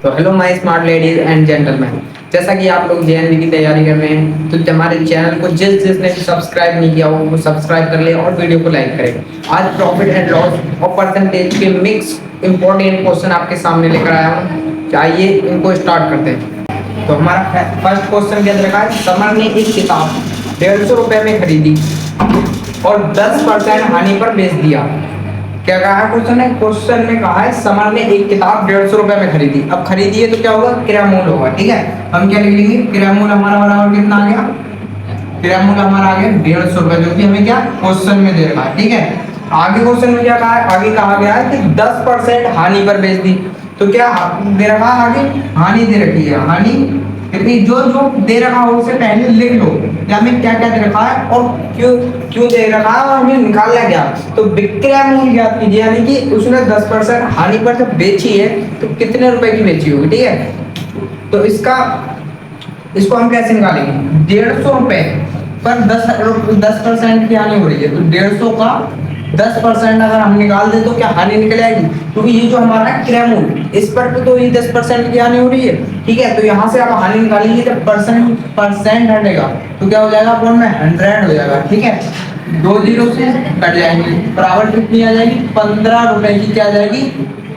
तो hello my smart ladies and gentleman, जैसा कि आप लोग जेएनवी की तैयारी कर रहे हैं तो हमारे चैनल को जिसने सब्सक्राइब नहीं किया हो वो सब्सक्राइब कर ले और वीडियो को लाइक करें। आज प्रॉफिट एंड लॉस और परसेंटेज के मिक्स इंपॉर्टेंट क्वेश्चन आपके सामने लेकर आया हूँ। आइए इनको स्टार्ट करते हैं। तो हमारा फर्स्ट क्वेश्चन के अंदर है, समर ने एक किताब 150 रुपए में खरीदी और 10% हानि पर बेच दिया। क्या कहा है क्वेश्चन में कहा है समर ने एक किताब 150 रुपए में खरीदी। अब खरीदी है तो क्या होगा, क्रयमूल्य होगा। ठीक है, हम क्या लिख लेंगे, क्रयमूल्य हमारा बराबर कितना आ गया, क्रयमूल्य हमारा आ गया 150 रुपए, जो कि हमें क्या क्वेश्चन में दे रखा है। ठीक है, आगे क्वेश्चन में क्या कहा है, आगे कहा गया है कि 10% हानि पर बेच दी। तो क्या दे रखा है, आगे हानि दे रखी है। हानि कितनी, जो जो दे रखा हो उसे पहले लिख लो कि हमें क्या क्या दे रखा है और क्यों क्यों दे रखा है और हमें निकालना क्या। तो विक्रय मूल्य ज्ञात कीजिए, यानी कि उसने 10% हानि पर जब बेची है तो कितने रुपए की बेची होगी। ठीक है, तो इसको हम कैसे निकालेंगे, 150 रुपए पर 10% की हानि हो रही है। तो 150 का 10% अगर हम निकाल दे तो क्या हानि निकल आएगी, क्योंकि ये जो हमारा है क्रयमूल्य, इस पर तो ये 10% की हानि हो रही है। ठीक है, तो यहाँ से आप हानि निकालेंगे जब परसेंट हटेगा तो क्या हो जाएगा, अपन में 100 हो जाएगा। ठीक है, 2 जीरो से कट जाएंगे, बराबर कितनी आ जाएगी, 15 रुपए की क्या आ जाएगी,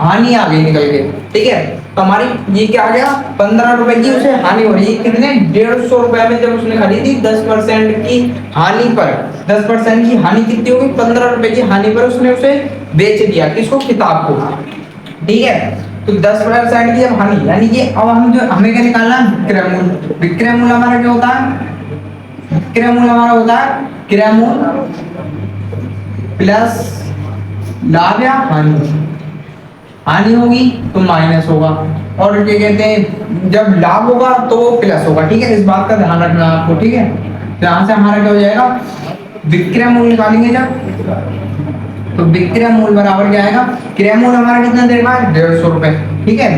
हानि आ गई निकल के। ठीक है, तो हमारी ये क्या आ गया, 15 रुपए की उसे हानि हो रही है। कितने, 150 रुपए में जब उसने खरीदी 10% की हानि पर, 10% की हानि कितनी होगी, 15 रुपए की हानि पर उसने उसे बेच दिया, किसको, किताब को। ठीक है, तो 10% की जब हानि, यानी कि अब हम जो हमें क्या निकालना है, विक्रय मूल्य। विक्रय मूल्य हमारा क्या होता है, विक्रय मूल्य हमारा होता है क्रय मूल्य प्लस लाभ या हानि। हानि होगी तो माइनस होगा, और क्या कहते हैं, जब लाभ होगा तो वो प्लस होगा। ठीक है, इस बात का ध्यान रखना आपको। ठीक है, तो यहाँ से हमारा क्या हो जाएगा, विक्रय मूल्य निकालेंगे जब, तो विक्रय मूल्य बराबर क्या आएगा, क्रय मूल्य हमारा कितना देगा, 150 रुपए। ठीक है,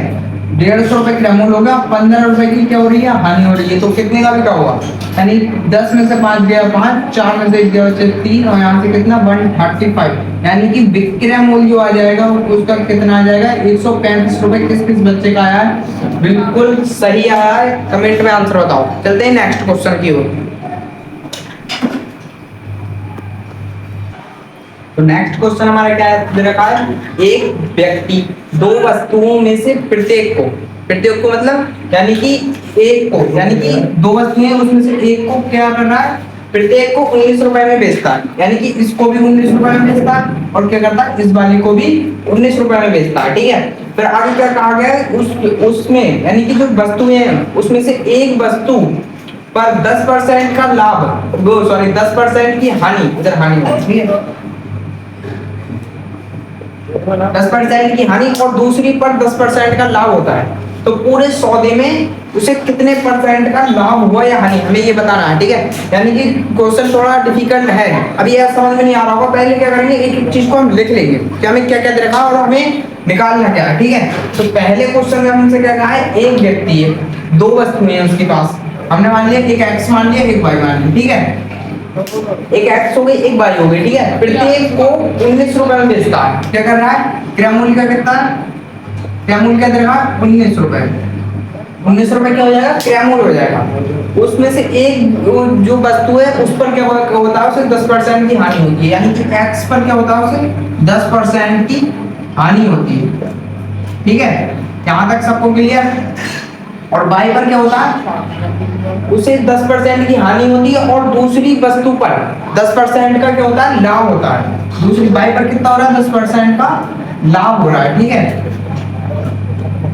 150 रुपए क्रय मूल्य होगा, 15 रुपए की क्या हो रही है, हानि हो रही है। तो कितने का भी क्या होगा, यानी 10 में से 5 गया 5, 4 में से 1 गया 3, और यहाँ से कितना 135, यानी कि विक्रय मूल्य जो आ जाएगा उसका कितना आ जाएगा, 135 रुपए। किस किस बच्चे का आया है, बिल्कुल सही आया है, कमेंट में आंसर बताओ। चलते हैं नेक्स्ट क्वेश्चन की ओर। तो नेक्स्ट क्वेश्चन हमारा क्या दे रखा है, एक व्यक्ति 2 वस्तुओं में से प्रत्येक को मतलब यानी कि एक को, यानी कि 2 वस्तुएं उसमें से एक को क्या कर रहा है, प्रत्येक को 19 रुपए में बेचता है। यानी कि इसको भी 19 रुपए में बेचता है और क्या करता है, इस वाले को भी 19 रुपए में बेचता है। ठीक है, फिर आगे क्या कहा गया है, उसमें यानी कि जो वस्तुएं हैं उसमें से एक वस्तु पर 10% का लाभ, 10% की हानि, इधर हानि है। ठीक है, 10% की हानि और दूसरी पर 10% का लाभ होता है। तो पूरे सौदे में उसे कितने परसेंट का लाभ हुआ या हानि, हमें ये बताना है। ठीक है, यानी कि क्वेश्चन थोड़ा डिफिकल्ट है, अभी यह समझ में नहीं आ रहा होगा। पहले क्या करेंगे, एक एक चीज को हम लिख लेंगे कि हमें क्या क्या दे रखा और हमें निकालना क्या है। ठीक है, तो पहले क्वेश्चन में हमसे क्या कहा है, एक व्यक्ति है, 2 वस्तुएं हैं उसके पास, हमने मान लिया एक एक्स मान लिया, एक वाई मान लिया। ठीक है, एक एक्स हो गई, एक वाई हो गई। ठीक है, प्रत्येक को 19 रुपए में बेचता है। क्या कर रहा है, क्रय मूल्य का कितना है, क्रय मूल्य क्या दे रहा है, 19 रुपए। 19 रुपए क्या हो जाएगा, क्रय मूल्य हो जाएगा। उसमें से एक जो वस्तु है उस पर क्या होता है, उसे 10% की हानि होती है। यानी कि एक्स पर क्या होता है, उसे 10% की हानि होती है। ठीक है, यहाँ तक सबको क्लियर। और बाई पर क्या होता है, उसे 10% की हानि होती है और दूसरी वस्तु पर 10% का क्या होता है, लाभ होता है। दूसरी बाई पर कितना हो रहा है, 10% का लाभ हो रहा है। ठीक है,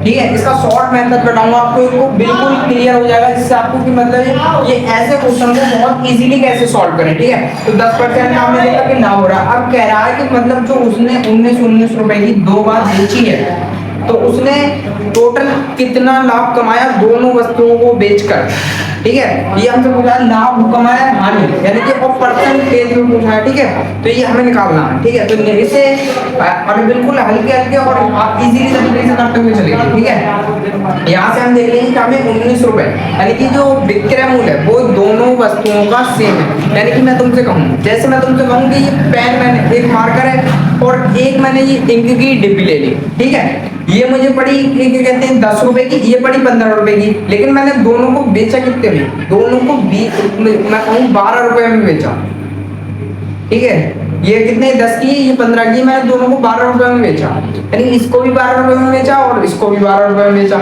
ठीक है, इसका शॉर्ट मेथड बताऊंगा आपको, इनको बिल्कुल क्लियर हो जाएगा, जिससे आपको कि मतलब ये ऐसे क्वेश्चन को बहुत इजीली कैसे सॉल्व करें। ठीक है, तो 10% का हमने देखा कि लाभ हो रहा है। अब कह रहा है कि मतलब जो उसने 19 रुपए की 2 बार बेची है, तो उसने टोटल कितना लाभ कमाया दोनों वस्तुओं को बेचकर। ठीक है, ये हमसे पूछा है लाभ कमाया हानि, यानी कि और परसेंटेज में पूछा है। ठीक है, तो ये हमें निकालना है। ठीक है, तो इसे और बिल्कुल हल्के हल्के और आप इजीली तरीके से करते हुए चलेंगे। ठीक है, यहाँ से हम देख लेंगे कि हमें 19 रुपए, यानी कि जो विक्रय मूल्य है वो दोनों वस्तुओं का सेम है। यानी कि मैं तुमसे कहूँ, जैसे मैं तुमसे कहूँ कि ये पेन, मैंने एक मार्कर है और एक मैंने ये इंक की डिब्बी ले ली। ठीक है, ये मुझे पड़ी क्या कहते हैं 10 रुपए की, ये पड़ी 15 रुपए की, लेकिन मैंने दोनों को बेचा कितने में, दोनों को मैं कहूँ 12 रुपए में बेचा। ठीक है, ये कितने 10 की, ये 15 की, मैंने दोनों को 12 रुपए में बेचा, यानी इसको भी 12 रुपए में बेचा और इसको भी 12 रुपए में बेचा।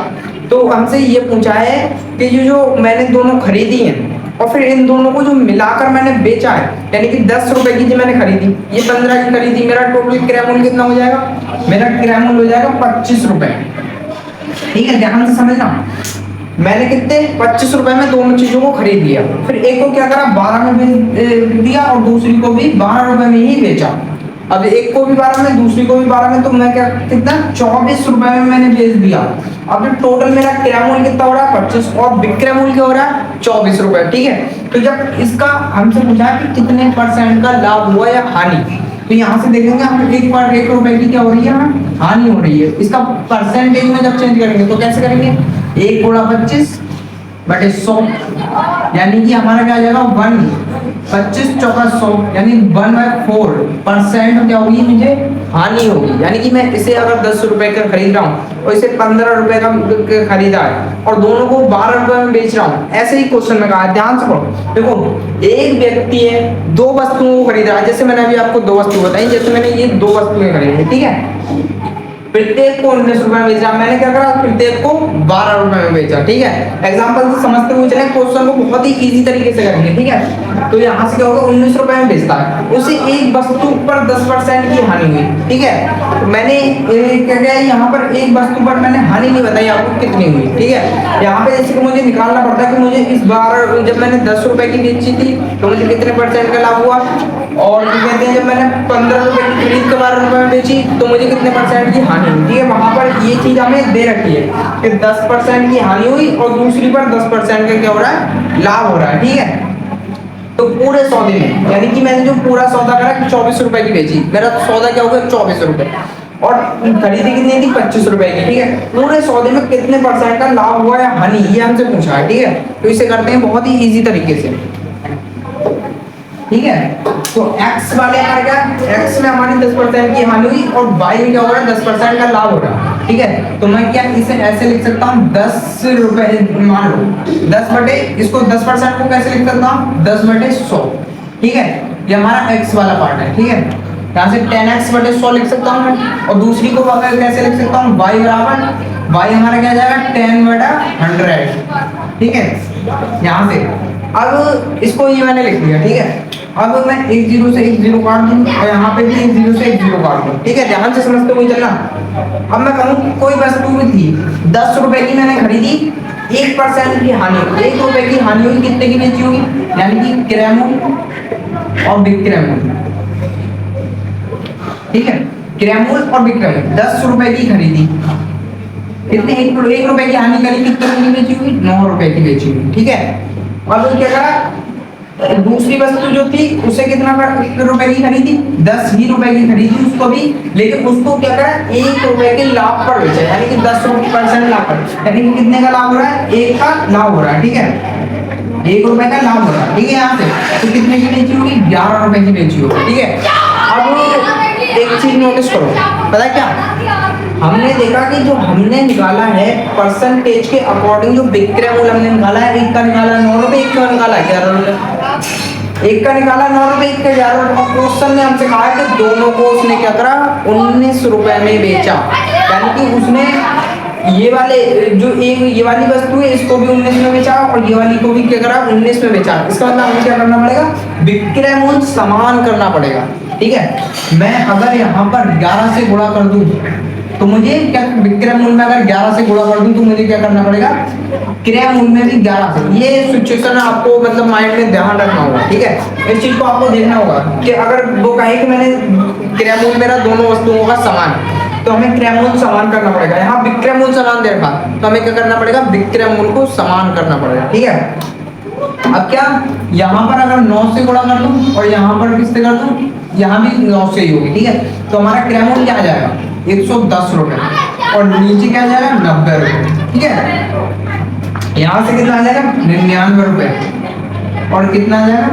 तो हमसे ये पूछा है कि ये जो मैंने दोनों खरीदी हैं और फिर इन दोनों को जो मिलाकर मैंने बेचा है, यानी कि 10 रुपए की जो मैंने खरीदी, ये 15 की खरीदी, मेरा टोटल क्रय मूल्य कितना हो जाएगा, मेरा क्रय मूल्य हो जाएगा 25 रुपए। ठीक है, ध्यान से समझना, मैंने कितने 25 रुपए में दोनों चीजों को खरीद लिया, फिर एक को क्या करा 12 में बेच दिया और दूसरी को भी 12 रुपए में ही बेचा। अब एक को भी 12 में, दूसरी को भी 12 में, तो मैं क्या कितना 24 रुपए में मैंने बेच दिया। अब टोटल मेरा क्रय मूल्य कितना हो रहा है 25 और विक्रय मूल्य क्या हो रहा है 24 रुपए। ठीक है, तो जब इसका हमसे पूछा कि कितने परसेंट का लाभ हुआ या हानि, तो यहाँ से देखेंगे हम एक रुपए की क्या हो रही है, हानि हो रही है। इसका परसेंटेज में जब चेंज करेंगे तो कैसे करेंगे, 1 गुणा 25 बटे 100, यानी कि हमारा क्या आ जाएगा 1, 25 चौका 100, यानी 1/4% क्या होगी, मुझे हानि होगी। यानी कि मैं इसे अगर 10 रुपए का खरीद रहा हूँ और इसे 15 रुपए का खरीदा है और दोनों को 12 रुपए में बेच रहा हूँ, ऐसे ही क्वेश्चन में कहा है, ध्यान से पढ़ो। देखो एक व्यक्ति है, दो वस्तुओं को खरीद रहा है, जैसे मैंने अभी आपको दो वस्तु बताई, जैसे मैंने ये दो वस्तुएं खरीदी, ठीक है, प्रत्येक को 19 रुपए में बेचा, मैंने क्या करा प्रत्येक को 12 रुपए में बेचा। ठीक है, एग्जांपल से समझते हुए चले, क्वेश्चन को बहुत ही इजी तरीके से करेंगे। ठीक है, तो यहाँ से क्या होगा 19 रुपए में बेचता है, उसे एक वस्तु पर 10% की हानि हुई। ठीक है, तो मैंने क्या किया, यहाँ पर एक वस्तु पर मैंने हानि नहीं बताई आपको कितनी हुई। ठीक है, यहाँ पे जैसे कि मुझे निकालना पड़ता है कि मुझे इस बार जब मैंने 10 रुपए की बेची थी तो मुझे कितने परसेंट का लाभ हुआ, और कहते हैं जब मैंने 15 रुपए की खरीद के 12 रुपए में बेची तो मुझे कितने परसेंट की हानि हुई। ठीक है, वहां पर ये चीज हमें दे रखी है कि 10% की हानि हुई और दूसरी पर 10% का क्या हो रहा है, लाभ हो रहा है। ठीक है, तो पूरे सौदे में, यानी कि मैंने जो पूरा सौदा करा 24 रुपए की बेची, मेरा सौदा क्या हो गया 24 रुपए, और खरीदी कितनी थी 25 रुपए की। ठीक है, पूरे सौदे में कितने परसेंट का लाभ हुआ या हानि, ये हमसे पूछा है। ठीक है, तो इसे करते हैं बहुत ही इजी तरीके से। ठीक है, तो x वाले आ गया, x में हमारी 10% की हानि हुई और y में क्या हो रहा है 10% का लाभ हो रहा है। ठीक है, तो मैं क्या इसे ऐसे लिख सकता हूँ 10 रुपए, मान लो 10 बटे, इसको 10% को कैसे लिख सकता हूँ 10 बटे 100। ठीक है, ये हमारा x वाला पार्ट है। ठीक है, यहाँ से 10x बटे 100 लिख सकता हूँ मैं, और दूसरी को कैसे लिख सकता हूँ y बराबर, y हमारा क्या जाएगा 10 बटा 100। ठीक है, यहाँ से अब इसको ये मैंने लिख लिया। ठीक है, अब मैं एक जीरो से एक जीरो काट दूं और यहाँ पे भी एक जीरो से एक जीरो काट दूं। ठीक है, ध्यान से समझते हुए चलना। अब मैं कहूँ कोई वस्तु में थी 10 रुपए की मैंने खरीदी, 1% की हानि, 1 रुपए की हानि हुई, कितने की बेची होगी, यानी कि क्रय मूल्य और विक्रय मूल्य। ठीक है, क्रय मूल्य और विक्रय मूल्य, 10 रुपए की खरीदी, कितने 1 रुपए की हानि करी, कितने की बेची हुई 9 रुपए की बेची हुई। ठीक है, अब क्या करा, दूसरी वस्तु जो थी उसे कितना रुपए की खरीदी, 10 ही रुपए की खरीदी उसको भी, लेकिन उसको क्या करा 1 रुपए के लाभ पर बेचा, यानी कि 10% लाभ पर, यानी कि कितने का लाभ हो रहा है, 1 का लाभ हो रहा है। ठीक है, 1 रुपए का लाभ हो रहा है। ठीक है, यहाँ से तो कितने की बेची होगी 11 रुपए की बेची होगी। ठीक है, अब एक चीज नोटिस करो, पता है क्या, हमने देखा कि जो हमने निकाला है परसेंटेज के अकॉर्डिंग, जो विक्रय मूल्य हमने निकाला है, एक का निकाला 9 रुपए, एक का निकाला 11 रुपए, एक का निकाला 9 रुपए, एक का 11 रुपए। क्वेश्चन ने हमसे कहा है कि दोनों को उसने क्या करा 19 रुपए में बेचा, यानी कि उसने ये वाले जो एक ये वाली वस्तु है इसको भी 19 में बेचा और ये वाली को भी क्या करा 19 में बेचा। इसका मतलब हमें क्या करना पड़ेगा, विक्रय मूल्य समान करना पड़ेगा। ठीक है, मैं अगर यहाँ पर 11 से गुणा कर दूं तो मुझे क्या, विक्रय मूल्य में अगर 11 से गुणा कर दूं तो मुझे क्या करना पड़ेगा, क्रय मूल्य में भी 11 से। ये सिचुएशन आपको मतलब माइंड में ध्यान रखना होगा। ठीक है, इस चीज को आपको देखना होगा कि अगर वो कहे कि मैंने क्रय मूल्य मेरा दोनों वस्तुओं का समान, तो हमें क्रय मूल्य समान करना पड़ेगा। यहाँ विक्रय मूल्य समान दे रखा तो हमें क्या करना पड़ेगा, विक्रय मूल्य को समान करना पड़ेगा। ठीक है, अब क्या, यहाँ पर अगर 9 से गुणा कर दूं और यहाँ पर किससे कर दूं, यहाँ भी 9 से ही होगी। ठीक है, तो हमारा क्रय मूल्य क्या आ जाएगा 110 रुपए और नीचे क्या आ जाएगा 90 रुपए। ठीक है, यहाँ से कितना आ जाएगा 99 रुपए और कितना आ जाएगा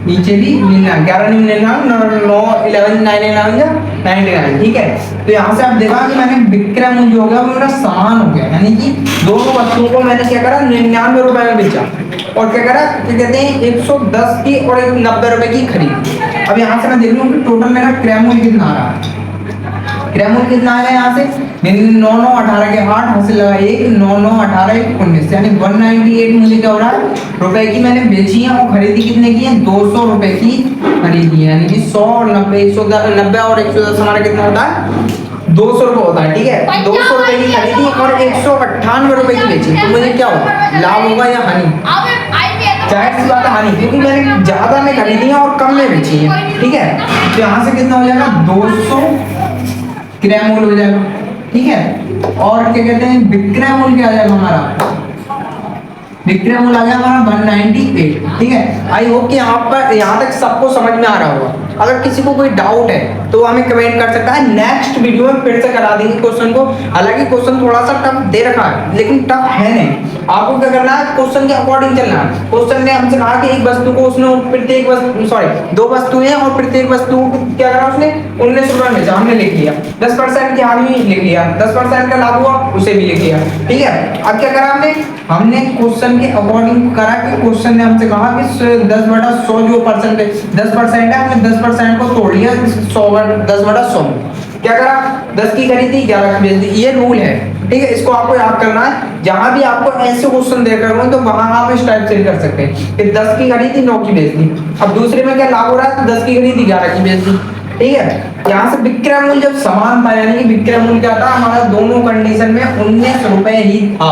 नीचे भी 11,99, 11,99, ठीक है। तो यहाँ से आप देखा कि मैंने विक्रय मूल्य जो हो गया वो मेरा समान हो गया, यानी कि दोनों वस्तुओं को मैंने क्या करा 99 रुपए में बेचा और क्या करा, क्या कहते हैं 110 की और 90 रुपए की खरीदी। अब यहाँ से मैं देख लूँ कि टोटल मेरा क्रय मूल्य कितना आ रहा है। क्रय मूल्य कितना आ रहा है यहाँ से 9 9 18 के 8 हासिल लगा 1 9 9 18 19, यानी 198 मुझे क्या हो रहा है रुपए की मैंने बेची है और खरीदी कितने की है 200 रुपए की खरीदी है, यानी कि 100 90 190 और 110 हमारा कितना होता है 200 रुपए होता है, ठीक है। 200 रुपए की खरीदी और 198 रुपए की बेची, तो मुझे क्या होगा लाभ होगा या हानि? जाहिर सी बात है हानि, क्योंकि मैंने ज्यादा में खरीदी है और कम में बेची है, ठीक है। तो यहाँ से कितना हो जाएगा 200 क्रय मूल्य हो जाएगा, ठीक है। और क्या कहते हैं विक्रय मूल्य क्या आ जाएगा हमारा, विक्रय मूल्य आ गया हमारा 198, ठीक है। आई होप कि यहाँ तक सबको समझ में आ रहा होगा। अगर किसी को कोई डाउट है तो हमें कमेंट कर सकता है, नेक्स्ट वीडियो में फिर से करा देंगे क्वेश्चन को। हालांकि क्वेश्चन थोड़ा सा टफ दे रखा है लेकिन टफ है नहीं, आपको क्या करना है क्वेश्चन के अकॉर्डिंग चलना है। क्वेश्चन ने हमसे कहा कि एक वस्तु को उसने प्रत्येक वस्तु दो वस्तुएं और प्रत्येक वस्तु को क्या करा उसने 19 रुपए में हमने लिख लिया, 10% की हानि लिख लिया, 10% का लाभ हुआ उसे भी लिख लिया, ठीक है। अब क्या करा हमने क्वेश्चन के अकॉर्डिंग करा कि क्वेश्चन ने हमसे कहा कि 10/100 जो परसेंटेज 10% है, हमने 10% को तोड़ लिया 10/100 क्या करा 10 की खरीदी 11 की बेच दी। ये रूल है, ठीक है। इसको आपको याद करना है, जहां भी आपको ऐसे क्वेश्चन देकर हो तो वहां आप इस टाइप से कर सकते हैं कि 10 की खरीदी 9 की बेच दी। अब दूसरे में क्या लाभ हो रहा है, 10 की खरीदी 11 की बेच दी, ठीक है। यहाँ से विक्रय मूल्य जब समान था, यानी कि विक्रय मूल्य क्या था हमारा दोनों कंडीशन में 19 रुपए ही था,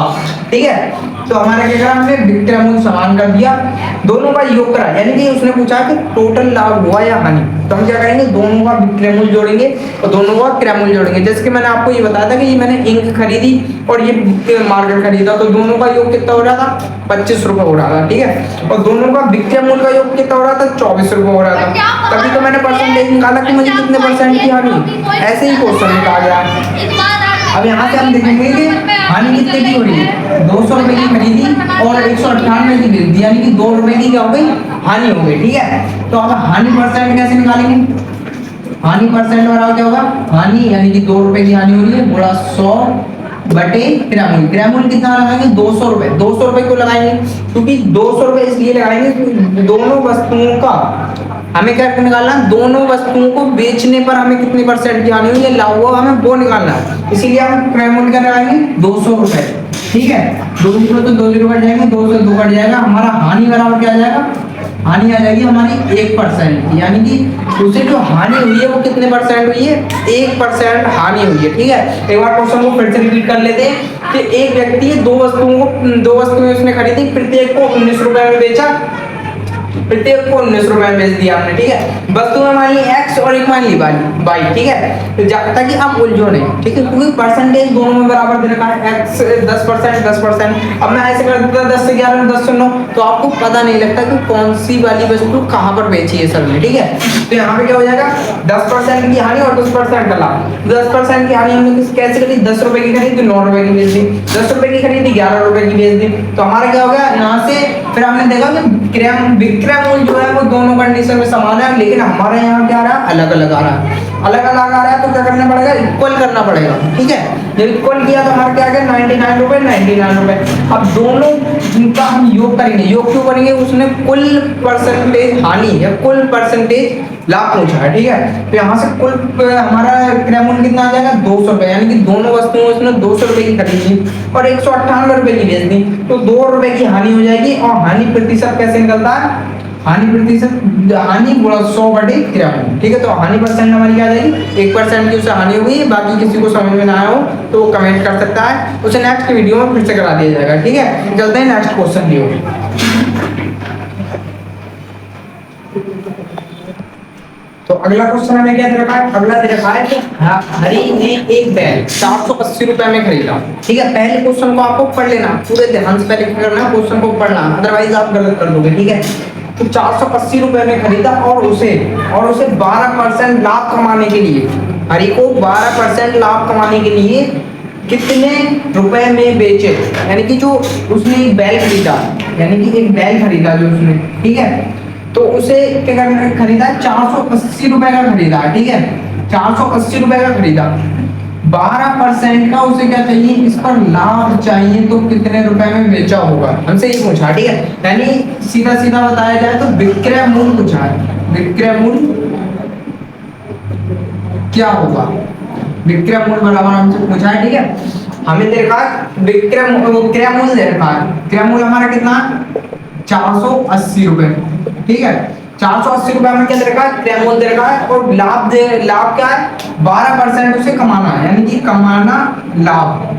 ठीक है। तो हमारा क्या करा हमने विक्रय मूल्य समान कर दिया, दोनों का योग करा, यानी कि उसने पूछा कि टोटल लाभ हुआ या हानि, तो हम क्या करेंगे दोनों का विक्रय मूल्य जोड़ेंगे और दोनों का क्रय मूल्य जोड़ेंगे। जैसे कि मैंने आपको ये बताया था कि ये मैंने इंक खरीदी और ये मार्कर खरीदा, तो दोनों का योग कितना हो रहा था 25 रुपए हो रहा था, ठीक है। और दोनों का विक्रय मूल्य का योग कितना हो रहा था 24 रुपए हो रहा था। तभी तो मैंने परसेंटेज निकाला कि मुझे कितने परसेंट की हानि, ऐसे ही क्वेश्चन निकाल गया। अब यहाँ से हम देखेंगे कि हानि कितने की हो रही है 200 रुपए की खरीदी और 198 की बेच दी, यानी कि 2 रुपए की क्या हो गई हानि हो गई, ठीक है। तो अब हानि परसेंट कैसे निकालेंगे, हानि परसेंट वाला क्या होगा हानि यानी कि 2 रुपए की हानि हो रही है गुणा 100 बटे क्रय मूल्य। क्रय मूल्य कितना लगाएंगे 200 रुपए। 200 रुपए क्यों लगाएंगे, क्योंकि 200 रुपए इसलिए लगाएंगे क्योंकि दोनों वस्तुओं का हमें क्या निकालना है, दोनों वस्तुओं को बेचने पर हमें कितनी परसेंट की हानि हुई है लाभ हुआ, हमें वो निकालना है। इसीलिए हम क्रय मूल्य क्या लगाएंगे 200 रुपए, ठीक है। 2 तो 2 0 कट जाएंगे, 2 से 2 कट जाएगा, हमारा हानि बराबर क्या आ जाएगा, हानि आ जाएगी हमारी 1%, यानी कि उसे जो हानि हुई है वो कितने परसेंट हुई है 1% हानि हुई है, ठीक है। एक बार क्वेश्चन को फिर से रिपीट कर लेते हैं कि एक व्यक्ति दो वस्तुएं उसने खरीदी, प्रत्येक को 19 रुपए में बेचा, प्रत्येक को 19 रुपए में बेच दिया हमने, ठीक है। वस्तु में मान ली x और एक मान ली y, ठीक है। तो ताकि आप उलझो नहीं, ठीक है, क्योंकि परसेंटेज दोनों में बराबर दे रखा है, x 10%। अब मैं ऐसे कर देता 10 से 11 में 10 से 9, तो आपको पता नहीं लगता कि कौन सी वाली वस्तु कहाँ पर बेची है सर ने, ठीक है। तो यहाँ पे क्या हो जाएगा 10% की हानि और 10% का लाभ। 10% की हानि हमने कैसे करी 10 रुपए की खरीदी 9 रुपए की बेच दी, 10 रुपए की खरीदी 11 रुपए की बेच दी। तो हमारा क्या हो गया यहाँ से फिर हमने देखा कि विक्रय मूल्य जो है वो दोनों कंडीशन में समान है, लेकिन हमारे यहाँ क्या आ रहा है अलग अलग आ रहा है, अलग अलग आ रहा है। तो क्या करना पड़ेगा इक्वल करना पड़ेगा, ठीक है। जब इक्वल किया तो हमारा क्या आ गया 99 रुपए 99 रुपए। अब दोनों का हम योग करेंगे, योग क्यों करेंगे, उसने कुल परसेंटेज हानि या कुल परसेंटेज लाभ पूछा है, ठीक है। तो यहाँ से कुल हमारा क्रय मूल्य कितना आ जाएगा 200 रुपए, यानी कि दोनों वस्तुओं उसने 200 रुपए की खरीदी और 198 रुपए की बेच दी, तो 2 रुपए की हानि हो जाएगी। और हानि प्रतिशत कैसे निकलता है, हानि प्रतिशत हानि गुणा 100 बटे क्रय मूल्य, ठीक है। तो हानि परसेंट हमारी क्या आ जाएगी 1% की उसे हानि हुई। बाकी किसी को समझ में ना आया हो तो वो कमेंट कर सकता है, उसे नेक्स्ट वीडियो में फिर से करा दिया जाएगा, ठीक है। चलते हैं नेक्स्ट क्वेश्चन की ओर। तो अगला क्वेश्चन हमें क्या दे रखा है, अगला दे रखा है कि हरी ने एक बैग 480 रुपए में खरीदा, ठीक है। पहले क्वेश्चन को आपको पढ़ लेना, पूरे ध्यान से पहले क्या करना क्वेश्चन को पढ़ना, अदरवाइज आप गलत कर दोगे, ठीक है। तो 480 रुपए में खरीदा और उसे 12% लाभ कमाने के लिए, हरी को 12% लाभ कमाने के लिए कितने रुपए में बेचे, यानी कि जो उसने एक बैल खरीदा, यानी कि एक बैल खरीदा जो उसने, ठीक है। तो उसे क्या करना खरीदा है, 480 रुपए का खरीदा है, ठीक है, 480 रुपए का खरीदा, 12% का उसे क्या चाहिए, इस पर लाभ चाहिए, तो कितने रुपए में बेचा होगा, हमसे ये पूछा, ठीक है। यानी सीधा सीधा बताया जाए तो विक्रय मूल्य पूछा है, विक्रय मूल्य क्या होगा, विक्रय मूल्य बराबर हमसे पूछा है, ठीक है। हमें दे रखा है विक्रय मूल्य दे रखा है, विक्रय मूल्य हमारा कितना, 480 रुपए, ठीक है, 480 रुपए में क्या दे रखा है, क्रय मूल्य दे रखा है, और लाभ क्या है, 12% उसे कमाना है, यानी कि कमाना लाभ,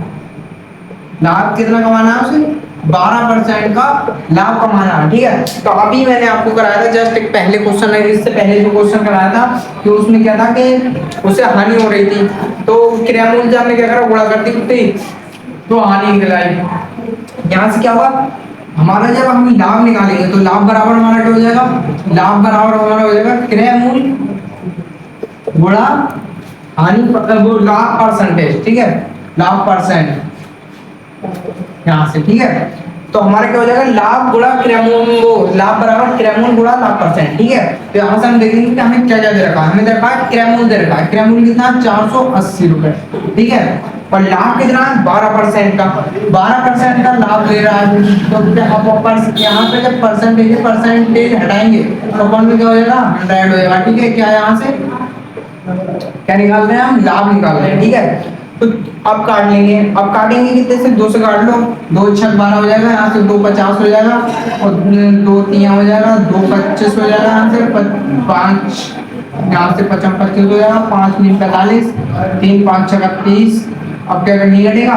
लाभ कितना कमाना है उसे, 12% का लाभ कमाना है, ठीक है। तो अभी मैंने आपको कराया था जस्ट एक पहले क्वेश्चन है, इससे पहले जो क्वेश्चन कराया था कि उसमें क्या था कि उसे हानि हो रही थी, तो क्रय मूल्य हमने क्या करा, गुणा कर दी कितनी, तो हानि निकल आई। यहाँ से क्या होगा, हमारा जब हम लाभ निकालेंगे तो लाभ बराबर हमारा क्या हो जाएगा, लाभ बराबर हमारा हो जाएगा क्रय मूल्य गुणा हानि, वो लाभ परसेंटेज, ठीक है, लाभ परसेंट, यहाँ से, ठीक है। तो हमारा क्या हो जाएगा, लाभ गुणा क्रय मूल्य, वो लाभ बराबर क्रय मूल्य गुणा लाभ परसेंट, ठीक है। तो यहाँ से हम देखेंगे कि हमें क्या क्या दे रखा है, हमें दे रखा है क्रय मूल्य दे रखा है, क्रय मूल्य कितना, 480 रुपए, ठीक है, और लाभ कितना है, 12% का, 12% का लाभ दे रहा है, तो अब यहाँ पे जब परसेंटेज हटाएंगे तो अपन में क्या हो जाएगा, 100 हो जाएगा, ठीक है। क्या यहाँ से क्या निकाल रहे हैं हम, लाभ निकाल रहे हैं, ठीक है। तो अब काट लेंगे, अब काटेंगे कितने से, 2 से काट लो, 2 छक 12 हो जाएगा, यहाँ से 2 50 हो जाएगा, और 2 3 हो जाएगा, 2 25 हो जाएगा, यहाँ से 5, यहाँ से 25 25 हो जाएगा, 5 3 45, 3 5 6 30। अब क्या करनी घटेगा,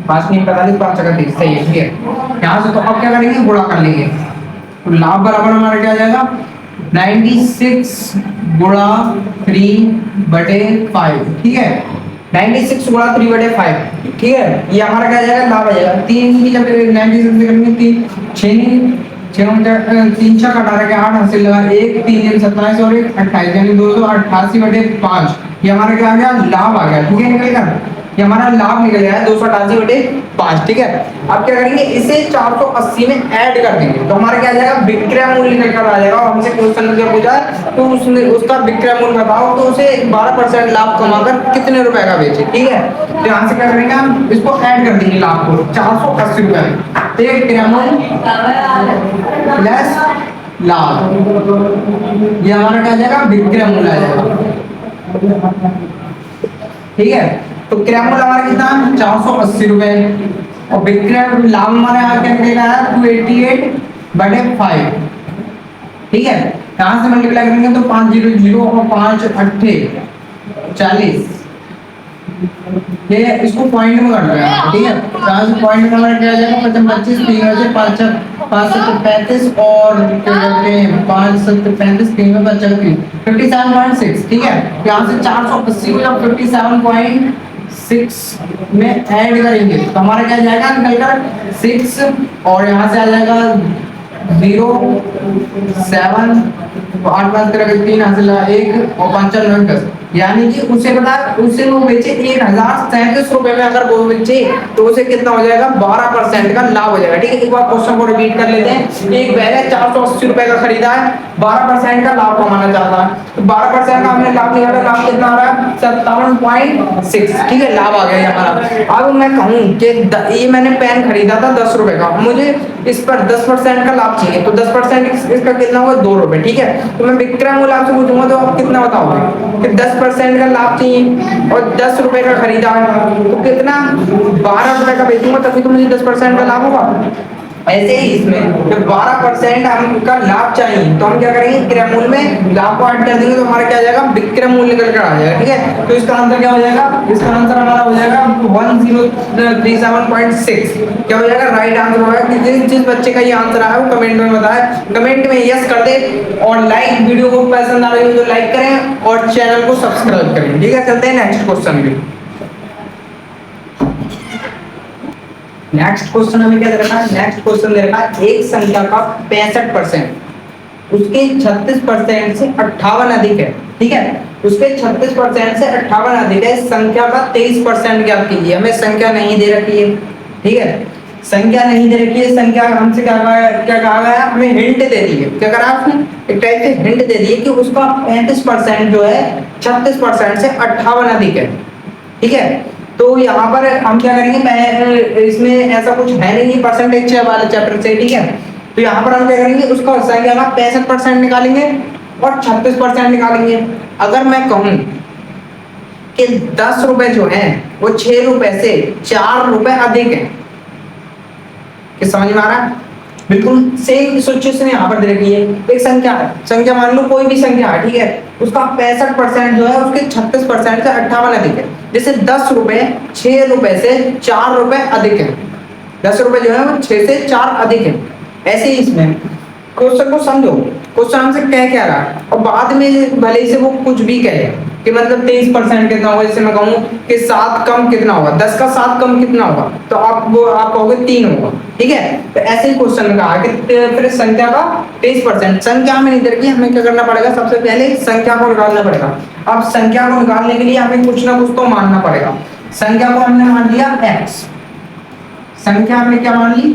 5 3 45 5 6 30, सही है, ठीक है। यहाँ से तो अब क्या करेंगे, गुणा कर लेंगे, तो लाभ बराबर हमारा क्या आ जाएगा, 96 गुणा 3/5, ठीक है, 96 गुणा 3/5, ठीक है। ये हमारा क्या आ जाएगा, लाभ आ जाएगा। 3 की जब 96 से करेंगे, 3 6 18 के 8 हासिल लगा, 1 3 27 और 1 28, यानी 288/5, ये हमारा क्या आ गया, लाभ आ गया, ठीक है, निकल कर ये हमारा लाभ निकल गया है 288/5, ठीक है। अब क्या करेंगे, इसे 480 में ऐड कर देंगे, तो हमारा क्या आ जाएगा, विक्रय मूल्य निकल कर आ जाएगा। और हमसे क्वेश्चन में पूछा है तो उसने उसका विक्रय मूल्य बताओ, तो उसे 12% लाभ कमाकर कितने रुपए का बेचे, ठीक है। तो यहाँ से क्या करेंगे, हम इसको ऐड कर देंगे लाभ को 480 रुपए, तो ये विक्रय मूल्य प्लस लाभ, ये हमारा क्या आ जाएगा, विक्रय मूल्य आ जाएगा, ठीक है। तो क्रय मूल्य हमारा कितना, 480 रुपए, और विक्रय लाभ हमारे यहाँ क्या निकलेगा, 288/5, ठीक है। यहाँ से मल्टीप्लाई करेंगे तो 5 0 0 और 5 8 40, ये इसको पॉइंट में कर लो यार, ठीक है। यहाँ से पॉइंट में हमारा क्या आ जाएगा, 25 3 से 5 5 7 35 और क्या कहते हैं 5 7 35 3 में 25 57.6, ठीक है। यहाँ से 480 को जब 57.6 में ऐड करेंगे तो हमारा क्या जाएगा, निकल कर 6, और यहाँ से आ जाएगा 0 7 8 5 3 हासिल 1 और 5 9 10, यानी कि उसे बता, उसे वो बेचे 1037 रुपए में, अगर वो बेचे तो उसे कितना हो जाएगा, 12% का लाभ हो जाएगा, ठीक है। एक बार क्वेश्चन को रिपीट कर लेते हैं। एक बैग है 480 रुपए का खरीदा है, 12% का लाभ कमाना चाहता है, तो 12% का हमने लाभ निकाला, लाभ कितना आ रहा है, 57.6, ठीक है, लाभ आ गया हमारा। अब मैं कहूँ कि ये मैंने पेन खरीदा था 10 रुपए का, मुझे इस पर 10% का लाभ चाहिए, तो 10% इसका कितना होगा, 2 रुपए, ठीक है। तो मैं विक्रय मूल्य आपसे पूछूंगा तो आप कितना बताओगे कि 10% का लाभ चाहिए और 10 रुपए का खरीदा है, तो कितना, 12 रुपए का बेचूंगा तभी तो मुझे 10% का लाभ होगा। ऐसे ही इसमें जब 12% हमका लाभ चाहिए तो हम क्या करेंगे, क्रय मूल्य में लाभ को ऐड कर देंगे, तो हमारा क्या आ जाएगा, विक्रय मूल्य निकल कर आ जाएगा, ठीक है। तो इसका आंसर क्या हो जाएगा, इसका आंसर हमारा हो जाएगा 1037.6, क्या हो जाएगा, राइट आंसर होगा। जिस बच्चे का ये आंसर आया वो कमेंट में बताए, कमेंट में यस कर दे, और लाइक, वीडियो को पसंद आ रही हो तो लाइक करें और चैनल को सब्सक्राइब करें, ठीक है। चलते हैं नेक्स्ट क्वेश्चन पे। नेक्स्ट क्वेश्चन हमें क्या दे रखा है, नेक्स्ट क्वेश्चन दे रखा है एक संख्या का 65% उसके 36% से 58 अधिक है, ठीक है। उसके 36% से 58 अधिक है, संख्या का 23% ज्ञात कीजिए। हमें संख्या नहीं दे रखी है, ठीक है, संख्या नहीं दे रखी है, संख्या हमसे क्या कहा गया, हमें हिंट दे दी है। क्या करा उसने, एक टाइप से हिंट दे दी है कि उसका 35% जो है 36% से 58 अधिक है। ठीक है, तो यहाँ पर हम क्या करेंगे, इसमें ऐसा कुछ है नहीं परसेंटेज वाले चैप्टर से। ठीक है, तो यहाँ पर हम क्या करेंगे, उसका संख्या का 65% निकालेंगे और 36% निकालेंगे। अगर मैं कहूँ कि 10 रुपए जो है वो 6 रुपए से 4 रुपए अधिक है, कि समझ में आ रहा है? बिल्कुल सेम सिचुएशन यहाँ पर दे रखी है। एक संख्या है, संख्या मान लो कोई भी संख्या है, ठीक है, उसका 65% जो है उसके 36% से 58 अधिक है। जैसे 10 रुपए 6 रुपए से 4 रुपए अधिक है, 10 रुपए जो है वो 6 से 4 अधिक है। ऐसे ही इसमें क्वेश्चन को समझो, क्वेश्चन हमसे कह क्या रहा है, और बाद में भले से वो कुछ भी कहे कि मतलब 23% कितना होगा। जैसे मैं कहूँ कि 7 कम कितना होगा, 10 का 7 कम कितना होगा, तो आप कहोगे 3 होगा। ठीक है, तो ऐसे ही क्वेश्चन में कहा कि फिर संख्या का 23%, संख्या में नहीं दे रखी, हमें क्या करना पड़ेगा, सबसे पहले संख्या को निकालना पड़ेगा। अब संख्या को निकालने के लिए हमें कुछ ना कुछ तो मानना पड़ेगा। संख्या को हमने मान लिया x, संख्या हमने क्या मान ली,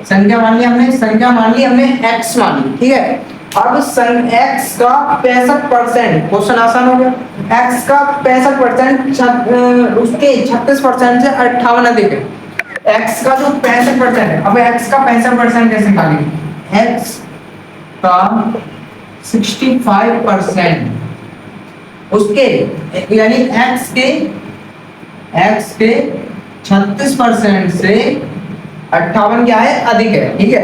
संख्या मान ली हमने, संख्या मान ली हमने x मान ली। ठीक है, अब x का 65%, क्वेश्चन आसान हो गया, x का 65% उसके 36% से 58 अधिक है। x का जो 65% है, अब x का 65% कैसे निकालेंगे, x का 65% उसके यानी x के 36% से 58 क्या है, अधिक है। ठीक है,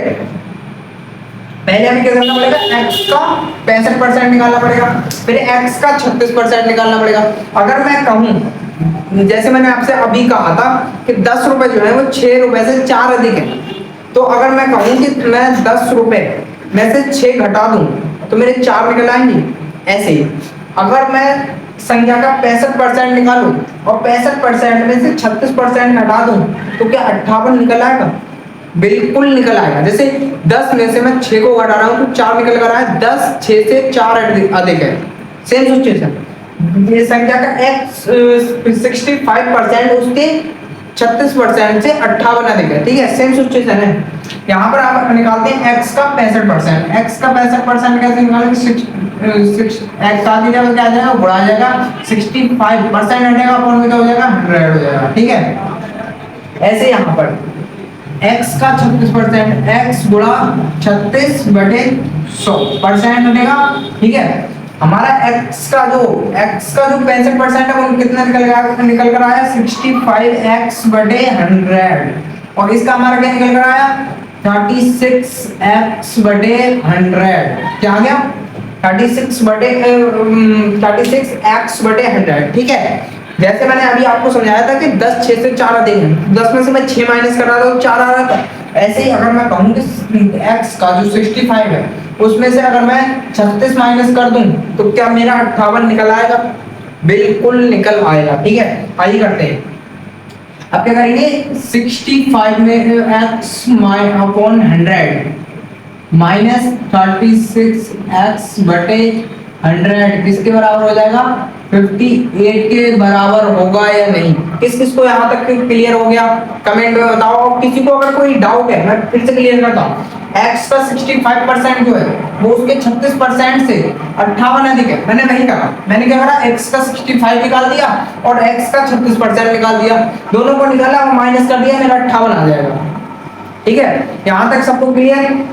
पहले हमें क्या करना पड़ेगा, x का 65% निकालना पड़ेगा, फिर x का 36% निकालना पड़ेगा। अगर मैं कहूँ, जैसे मैंने आपसे अभी कहा था कि 10 रुपए जो है वो 6 रुपए से 4 अधिक है, तो अगर मैं कहूँ कि मैं 10 रुपए में से 6 घटा दूं तो मेरे 4 निकल आएंगे। ऐसे ही अगर मैं संख्या का 65% निकालूं और 65% में से 36% घटा दूं तो क्या 58 निकल आएगा, बिल्कुल निकल आएगा। जैसे 10 में से मैं 6 को घटा रहा हूं तो 4 निकल कर आया, 10 6 से 4 अधिक है। सेम सिचुएशन, ये संख्या का x 65% उसके 36% से 58 अधिक है। ठीक है, सेम सिचुएशन है। यहाँ पर आप निकालते हैं x का 65%, x का 65% कैसे निकालेंगे, x आगे जब क्या आ जाएगा, गुणा आ जाएगा, 65% हटेगा अपॉन में क्या हो जाएगा, 100 हो जाएगा। ठीक है, ऐसे यहाँ पर x का 36%, x गुणा 36/100% बनेगा। ठीक है, हमारा x का जो 65% है वो कितना निकल कर आया 65x/100, और इसका हमारा क्या निकल कर आया 36x/100। क्या आ गया 36x/100। ठीक है, जैसे मैंने अभी आपको समझाया था कि 10 6 से 4 अधिक है, 10 में से मैं 6 माइनस कर रहा था तो 4 आ रहा था। ऐसे ही अगर मैं कहूँ कि x का जो 65 है उसमें से अगर मैं 36 माइनस कर दूं तो क्या मेरा 58 निकल आएगा, बिल्कुल निकल आएगा। ठीक है, आइए करते हैं। अब क्या करेंगे, 65 में x/100 माइनस 36x/100 किसके बराबर हो जाएगा, 58 के बराबर होगा या नहीं। किस किस को यहाँ तक क्लियर हो गया, कमेंट में बताओ। और किसी को अगर कोई डाउट है, मैं फिर से क्लियर करता हूँ, x का 65% जो है वो उसके 36% से 58 अधिक है। मैंने नहीं कहा, मैंने क्या करा, x का 65 निकाल दिया और x का 36% निकाल दिया, दोनों को निकाला और माइनस कर दिया, मेरा 58 आ जाएगा। ठीक है, यहाँ तक सबको क्लियर।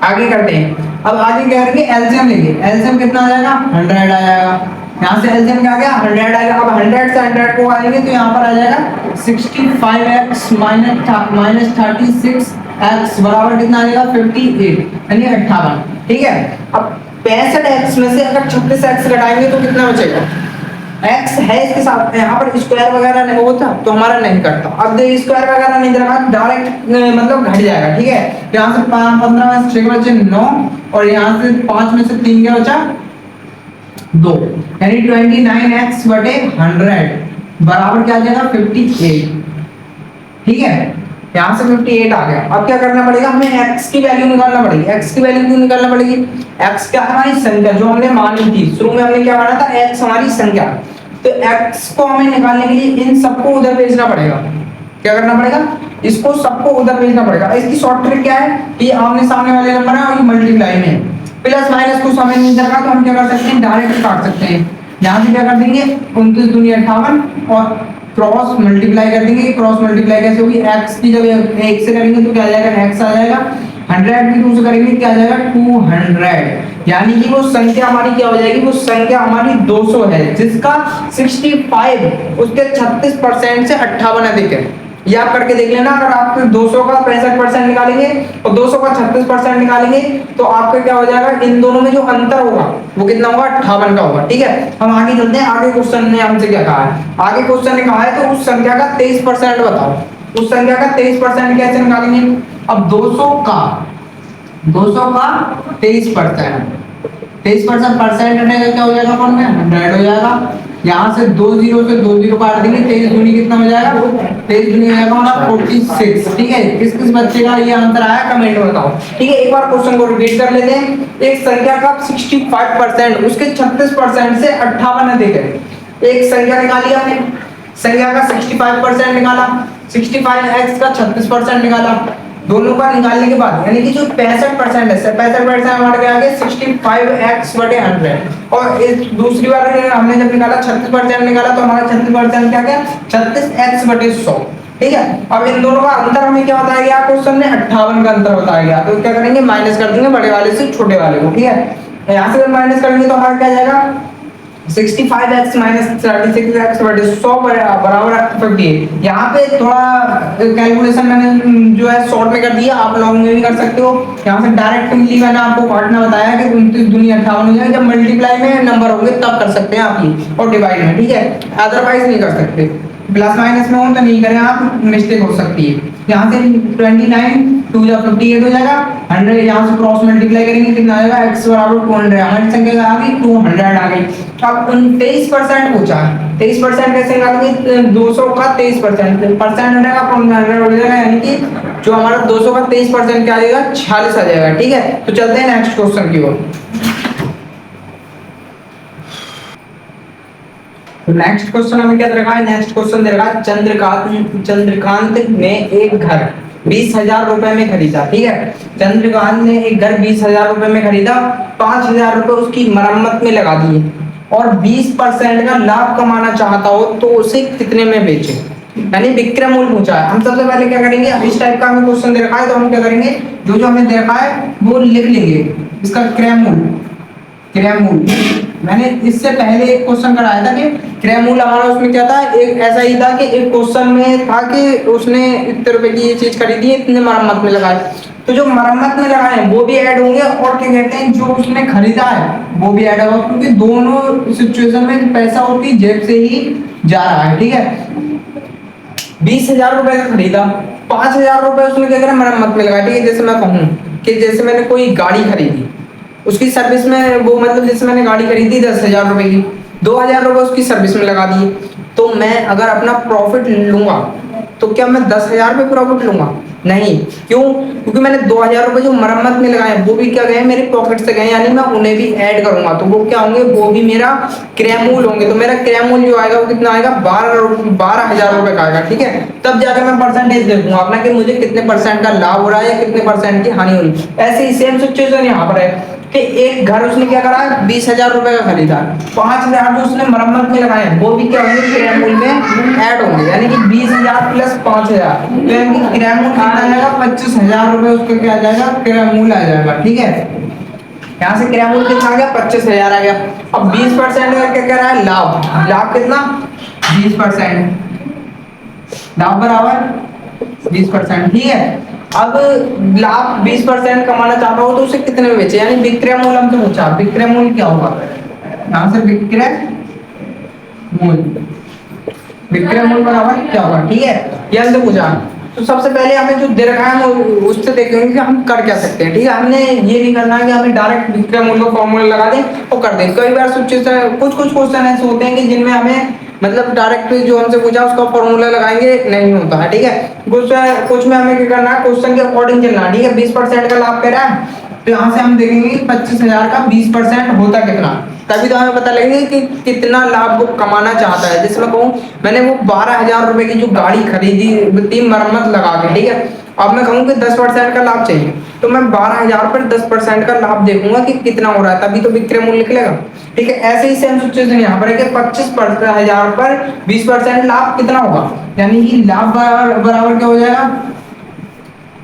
आगे करते हैं। अब आगे क्या करेंगे, एलसीएम लेंगे। एलसीएम कितना आ जाएगा, 100 आ जाएगा। यहाँ से एलसीएम क्या आ गया, 100 आएगा। अब 100 से 100 को आएंगे तो यहाँ पर आ जाएगा 65x माइनस 36x बराबर कितना आ जाएगा, 58 यानी 58। ठीक है, अब 65x में से अगर 36x घटाएंगे तो कितना बचेगा, x है इसके साथ, यहाँ पर स्क्वायर वगैरह नहीं होता तो हमारा नहीं करता। अब स्क्वायर वगैरह नहीं दे रहा, डायरेक्ट मतलब घट जाएगा। ठीक है, यहाँ से 15 में से 6 बचे 9 और यहाँ से 5 में से 3 क्या बचा 2, यानी 29x/100 बराबर क्या आ जाएगा 58। ठीक है, यहाँ से 58 आ गया। अब क्या करना पड़ेगा, हमें x की वैल्यू निकालना पड़ेगी। x की वैल्यू क्यों निकालना पड़ेगी, x क्या हमारी संख्या जो हमने मानी थी शुरू में, हमने क्या माना था x हमारी संख्या, तो x को हमें निकालने के लिए इन सबको उधर भेजना पड़ेगा। क्या करना पड़ेगा, इसको सबको उधर भेजना पड़ेगा। इसकी शॉर्ट ट्रिक क्या है कि आमने सामने वाले नंबर है और मल्टीप्लाई में प्लस माइनस को समय नहीं दरगा तो हम क्या कर सकते हैं, डायरेक्ट काट सकते हैं। यहाँ से क्या कर देंगे 29 दूनी 58 और क्रॉस मल्टीप्लाई कर देंगे। क्रॉस मल्टीप्लाई कैसे होगी, x की जब 1 से करेंगे तो क्या आ जाएगा, x आ जाएगा। 100 की 2 से करेंगे क्या आ जाएगा, 200। यानी कि वो संख्या हमारी क्या हो जाएगी, वो संख्या हमारी 200 है जिसका 65 उसके 36% से 58 अधिक है। ये आप करके देख लेना। अगर आप 200 का 65% निकालेंगे और 200 का 36% निकालेंगे तो आपका क्या हो जाएगा, इन दोनों में जो अंतर होगा वो कितना होगा, 58 का होगा। ठीक है, हम आगे चलते हैं। आगे क्वेश्चन ने हमसे क्या कहा है, आगे क्वेश्चन ने कहा है तो उस संख्या का 23% बताओ। उस संख्या का 23% कैसे निकालेंगे, अब 200 का 23%, 23% परसेंट रहेगा क्या हो जाएगा, कौन में 100 हो जाएगा। यहाँ से 2 जीरो से 2 जीरो काट देंगे, 23 दूनी कितना हो जाएगा, 23 दूनी हो जाएगा हमारा 46। ठीक है, किस किस बच्चे का ये आंसर आया कमेंट में बताओ। ठीक है, एक बार क्वेश्चन को रिपीट कर लेते हैं। एक संख्या का 65% उसके 36% से 58 अधिक है। एक संख्या निकाली हमने, संख्या का 65% निकाला, 65x का 36% निकाला। दोनों का निकालने के बाद यानी कि जो 65% है, 65% हमारे क्या आ गया 65x बटे 100। और इस दूसरी बार हमने जब निकाला 36% निकाला तो हमारा 36% क्या गया 36x बटे 100। ठीक है, अब इन दोनों का अंतर हमें क्या बताया गया क्वेश्चन में, 58 का अंतर बताया गया। तो क्या करेंगे, माइनस कर देंगे बड़े वाले से छोटे वाले को। ठीक है, यहाँ से माइनस करेंगे तो हमारा क्या जाएगा 65x माइनस 36x बटे 100 बराबर 58। यहाँ पे थोड़ा कैलकुलेशन मैंने जो है शॉर्ट में कर दिया, आप लॉन्ग में भी कर सकते हो। यहाँ से डायरेक्टली मैंने आपको काटना बताया कि 29 दूनी 58 हो जाएगा। जब मल्टीप्लाई में नंबर होंगे तब कर सकते हैं आप ये, और डिवाइड में। ठीक है, अदरवाइज नहीं कर सकते। प्लस माइनस में हो तो नहीं करें आप, मिस्टेक हो सकती है। यहाँ से 29 2 जा 58 हो जाएगा। 100 यहाँ से क्रॉस मल्टीप्लाई करेंगे कितना आ जाएगा, x बराबर 200। हमारी संख्या आ गई 200 आ गई। अब 23% पूछा, 23% कैसे निकालेंगे, 200 का 23% परसेंट हटेगा 100 हो जाएगा। यानी कि जो हमारा 200 का 23% क्या आ जाएगा, 46 आ जाएगा। ठीक है, तो चलते हैं नेक्स्ट क्वेश्चन की ओर। तो नेक्स्ट क्वेश्चन हमें क्या दे रखा है, नेक्स्ट क्वेश्चन दे रखा है चंद्रकांत ने एक घर 20,000 रुपए में खरीदा। ठीक है, चंद्रकांत ने एक घर 20,000 रुपए में खरीदा, 5,000 रुपए उसकी मरम्मत में लगा दिए और 20% का लाभ कमाना चाहता हो तो उसे कितने में बेचे। यानी विक्रय मूल्य पूछा है। हम सबसे पहले क्या करेंगे, इस टाइप का हमें क्वेश्चन दे रखा है तो हम क्या करेंगे, जो जो हमें दे रखा है वो लिख लेंगे। इसका क्रय मूल्य, क्रय मूल्य मैंने इससे पहले एक क्वेश्चन कराया था कि क्रय मूल्य हमारा उसमें क्या था, एक ऐसा ही था कि एक क्वेश्चन में था कि उसने इतने रुपए की ये चीज खरीदी है, इतने मरम्मत में लगाए। तो जो मरम्मत में लगाए हैं वो भी ऐड होंगे और क्या कहते हैं जो उसने खरीदा है वो भी ऐड होगा, क्योंकि दोनों सिचुएशन में पैसा उसकी जेब से ही जा रहा है। ठीक है, 20,000 रुपए का खरीदा, 5,000 रुपए उसने क्या करा, मरम्मत में लगाया। ठीक है, जैसे मैं कहूँ कि जैसे मैंने कोई गाड़ी खरीदी, उसकी सर्विस में वो मतलब जैसे मैंने गाड़ी खरीदी 10,000 रुपए की, 2,000 रुपए उसकी सर्विस में लगा दिए, तो मैं अगर अपना प्रॉफिट लूंगा तो क्या मैं 10,000 रुपए प्रॉफिट लूंगा, नहीं। क्यों, क्योंकि मैंने 2,000 रुपए जो मरम्मत में लगाए वो भी क्या गए, मेरे प्रॉफिट से गए, यानी मैं उन्हें भी ऐड करूंगा तो वो क्या होंगे, वो भी मेरा क्रय मूल्य होंगे। तो मेरा क्रय मूल्य जो आएगा वो कितना आएगा, 12,000 रुपए का आएगा। ठीक है, तब जाकर मैं परसेंटेज देखूंगा अपना कि मुझे कितने परसेंट का लाभ हो रहा है या कितने परसेंट की हानि हो रही है। ऐसे ही सेम सिचुएशन यहाँ पर है कि एक घर उसने क्या करा है, 20,000 रुपए का खरीदा, 5,000 जो उसने मरम्मत में लगाए वो भी क्या होंगे, क्रय मूल्य में ऐड होंगे। यानी कि 20,000 प्लस 5,000 तो यानी कि क्रय मूल्य कितना आ जाएगा, 25,000 रुपए उसका क्या आ जाएगा, क्रय मूल्य आ जाएगा। ठीक है, यहाँ से क्रय मूल्य कितना आ गया, 25,000 आ गया। अब 20% का क्या कह रहा है, लाभ, लाभ कितना 20%, लाभ बराबर 20%। ठीक है, अब लाभ 20% कमाना चाहता हो तो उसे कितने में बेचे, यानी विक्रय मूल्य हमसे पूछा, विक्रय मूल्य क्या होगा, यहाँ से विक्रय मूल्य, विक्रय मूल्य बराबर क्या होगा। ठीक है, ये हमसे पूछा। तो सबसे पहले हमें जो दे रखा है उससे देखेंगे कि हम कर क्या सकते हैं। ठीक है, हमने ये नहीं करना है कि हमें डायरेक्ट विक्रय मूल्य का फॉर्मूला लगा दें और कर दें। कई बार कुछ क्वेश्चन ऐसे होते हैं कि जिनमें हमें मतलब डायरेक्ट जो हमसे पूछा उसका फॉर्मूला लगाएंगे नहीं होता है। ठीक है, कुछ में हमें क्या करना है, क्वेश्चन के अकॉर्डिंग चलना है। ठीक है, 20% का लाभ कह रहा है तो यहाँ से हम देखेंगे 25,000 का 20% होता कितना, तभी तो हमें पता लगेगा कि कितना लाभ वो कमाना चाहता है। जैसे मैं कहूँ, मैंने वो 12,000 रुपए की जो गाड़ी खरीदी थी मरम्मत लगा के, ठीक है, अब मैं कहूँ कि 10% का लाभ चाहिए, तो मैं 12,000 पर 10% का लाभ देखूंगा कि कितना हो रहा है, तभी तो विक्रय मूल्य निकलेगा। ठीक है, ऐसे ही सेम सिचुएशन यहाँ पर है कि 25,000 पर 20% लाभ कितना होगा, यानी कि लाभ बराबर क्या हो जाएगा,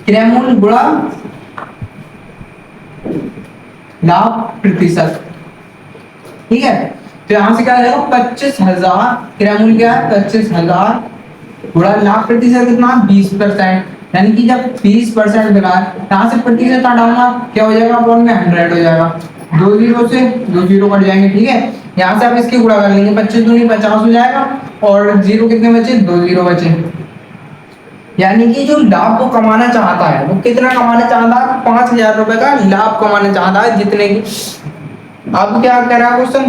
क्रय मूल्य गुणा लाभ प्रतिशत। ठीक है, तो यहां से क्या आएगा, 25,000, क्रय मूल्य क्या है 25,000 गुणा लाभ प्रतिशत कितना 20%, यानी कि जब 20% मिला है, यहां से प्रतिशत हटाना क्या हो जाएगा, अपॉन में 100 हो जाएगा, दो जीरो से दो जीरो कट जाएंगे। ठीक है, यहाँ से आप इसकी गुणा कर लेंगे, 25 दूनी 50 हो जाएगा, और जीरो कितने बचे, दो जीरो बचे, यानी कि जो लाभ वो कमाना चाहता है वो कितना कमाना चाहता है, 5,000 रुपए का लाभ कमाना चाहता है, जितने की अब क्या कह रहा है क्वेश्चन,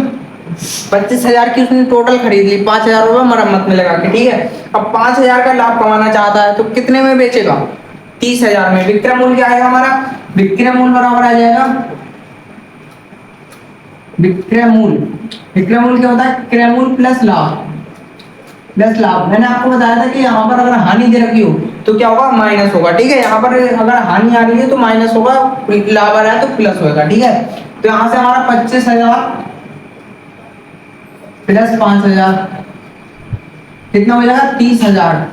25,000 की उसने टोटल खरीद ली, 5,000 रुपए मरम्मत में लगा के। ठीक है, अब 5,000 का लाभ कमाना चाहता है तो कितने में बेचेगा, 30,000 में। विक्रय मूल्य क्या आएगा हमारा, विक्रय मूल्य बराबर आ जाएगा, विक्रय मूल्य क्या होता है, क्रय मूल्य प्लस लाभ, प्लस लाभ। मैंने आपको बताया था कि यहाँ पर अगर हानि दे रखी हो तो क्या होगा, माइनस होगा। ठीक है, यहाँ पर अगर हानि आ रही है तो माइनस होगा, लाभ आ रहा है तो प्लस होगा। ठीक है, तो यहाँ से हमारा 25,000 प्लस 5,000 कितना हो जाएगा, 30,000।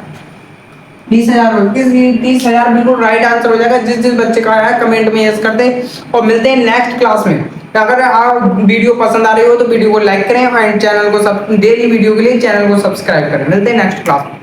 30,000 बिल्कुल राइट आंसर हो जाएगा। जिस जिस बच्चे का है कमेंट में यस कर दे, और मिलते हैं नेक्स्ट क्लास में। अगर आप वीडियो पसंद आ रही हो तो वीडियो को लाइक करें, और चैनल को सब डेली वीडियो के लिए चैनल को सब्सक्राइब करें। मिलते हैं नेक्स्ट क्लास में।